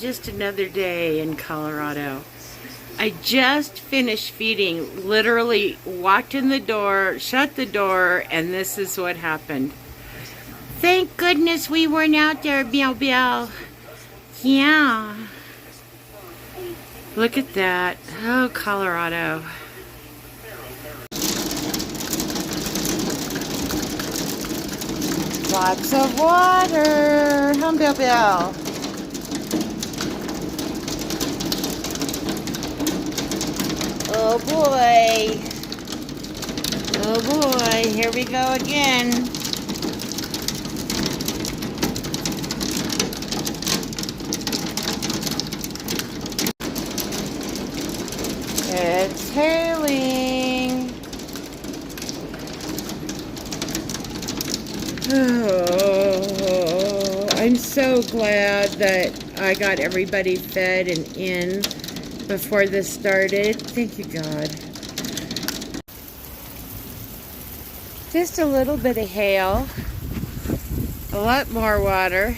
just another day in Colorado. I just finished feeding, literally walked in the door, shut the door, and this is what happened. Thank goodness we weren't out there, Meow Meow. Yeah. Look at that. Oh, Colorado. Lots of water. Humble Bell. Oh boy. Oh boy. Here we go again. It's hailing. Oh, I'm so glad that I got everybody fed and in before this started. Thank you, God. Just a little bit of hail. A lot more water.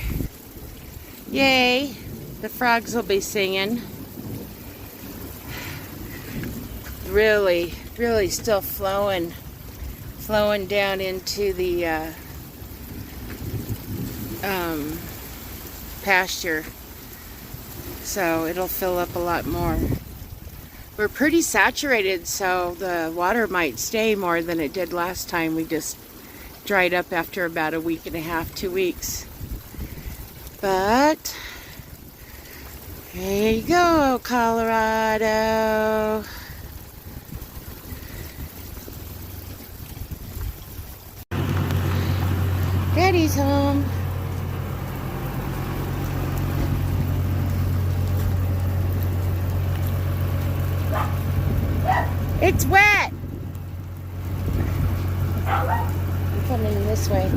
Yay. The frogs will be singing. Really still flowing down into the pasture, so it'll fill up a lot more. We're pretty saturated, so the water might stay more than it did last time. We just dried up after about a week and a half, 2 weeks. But there you go, Colorado. Daddy's home. It's wet. I'm coming this way.